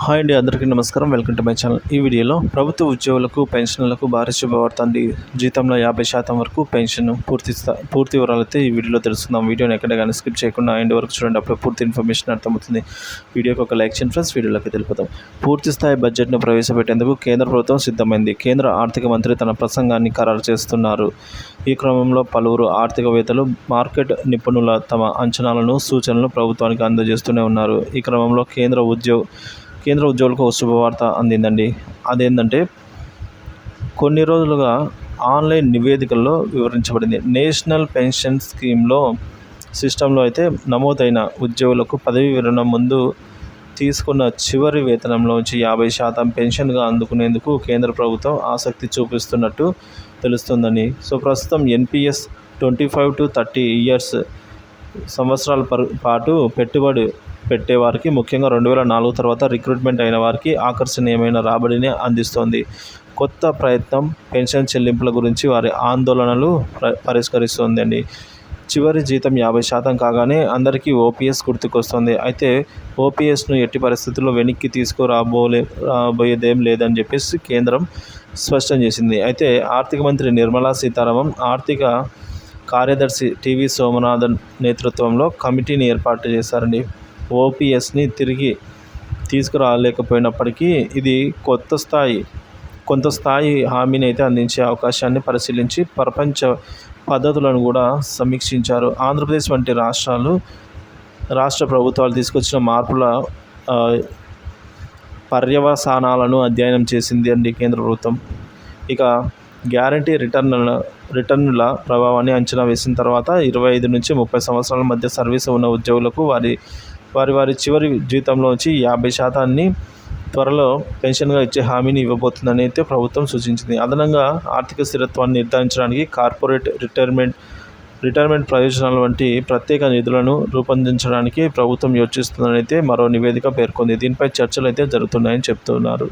Hi అండి, అందరికీ నమస్కారం. Welcome to my channel. ఈ వీడియోలో ప్రభుత్వ ఉద్యోగులకు, పెన్షన్లకు భారీ శుభవార్త అండి. జీతంలో 50% వరకు పెన్షన్ పూర్తి వివరాలైతే ఈ వీడియోలో తెలుసుకుందాం. వీడియోని ఎక్కడ కానీ స్కిప్ చేయకుండా ఎండ్ వరకు చూడండి. అప్పుడే పూర్తి ఇన్ఫర్మేషన్ అర్థమవుతుంది. వీడియోకి ఒక లైక్ చేయండి ఫ్రెండ్స్. వీడియోలోకి తెలుపుదాం. పూర్తి స్థాయి బడ్జెట్ను ప్రవేశపెట్టేందుకు కేంద్ర ప్రభుత్వం సిద్ధమైంది. కేంద్ర ఆర్థిక మంత్రి తన ప్రసంగాన్ని ఖరారు చేస్తున్నారు. ఈ క్రమంలో పలువురు ఆర్థికవేత్తలు, మార్కెట్ నిపుణుల తమ అంచనాలను, సూచనలను ప్రభుత్వానికి అందజేస్తూనే ఉన్నారు. ఈ క్రమంలో కేంద్ర ఉద్యోగులకు ఒక శుభవార్త అందిందండి. అదేంటంటే, కొన్ని రోజులుగా ఆన్లైన్ నివేదికల్లో వివరించబడింది. నేషనల్ పెన్షన్ సిస్టంలో అయితే నమోదైన ఉద్యోగులకు పదవీ విరమణ ముందు తీసుకున్న చివరి వేతనంలోంచి 50% పెన్షన్గా అందుకునేందుకు కేంద్ర ప్రభుత్వం ఆసక్తి చూపిస్తున్నట్టు తెలుస్తుందని. ప్రస్తుతం ఎన్పిఎస్ 25 to 30 ఇయర్స్ సంవత్సరాల పాటు పెట్టుబడి పెట్టేవారికి, ముఖ్యంగా 2004 తర్వాత రిక్రూట్మెంట్ అయిన వారికి ఆకర్షణీయమైన రాబడిని అందిస్తోంది. కొత్త ప్రయత్నం పెన్షన్ చెల్లింపుల గురించి వారి ఆందోళనలు పరిష్కరిస్తోందండి. చివరి జీతం 50% కాగానే అందరికీ ఓపీఎస్ గుర్తుకొస్తుంది. అయితే ఓపీఎస్ను ఎట్టి పరిస్థితుల్లో వెనక్కి రాబోయేదేం లేదని చెప్పేసి కేంద్రం స్పష్టం చేసింది. అయితే ఆర్థిక మంత్రి నిర్మలా సీతారామన్, ఆర్థిక కార్యదర్శి టీవీ సోమనాథన్ నేతృత్వంలో కమిటీని ఏర్పాటు చేశారండి. ఓపీఎస్ని తిరిగి తీసుకురాలేకపోయినప్పటికీ ఇది కొంత స్థాయి హామీని అయితే అందించే అవకాశాన్ని పరిశీలించి ప్రపంచ పద్ధతులను కూడా సమీక్షించారు. ఆంధ్రప్రదేశ్ వంటి రాష్ట్ర ప్రభుత్వాలు తీసుకొచ్చిన మార్పుల పర్యవసానాలను అధ్యయనం చేసింది అండి కేంద్ర ప్రభుత్వం. ఇక గ్యారంటీ రిటర్నుల ప్రభావాన్ని అంచనా వేసిన తర్వాత 25 నుంచి 30 సంవత్సరాల మధ్య సర్వీసు ఉన్న ఉద్యోగులకు వారి చివరి జీతంలోంచి 50%ని త్వరలో పెన్షన్గా ఇచ్చే హామీని ఇవ్వబోతుందని అయితే ప్రభుత్వం సూచించింది. అదనంగా ఆర్థిక స్థిరత్వాన్ని నిర్ధారించడానికి కార్పొరేట్ రిటైర్మెంట్ ప్రయోజనాల వంటి ప్రత్యేక నిధులను రూపొందించడానికి ప్రభుత్వం యోచిస్తుందని అయితే మరో నివేదిక పేర్కొంది. దీనిపై చర్చలు అయితే జరుగుతున్నాయని చెప్తున్నారు.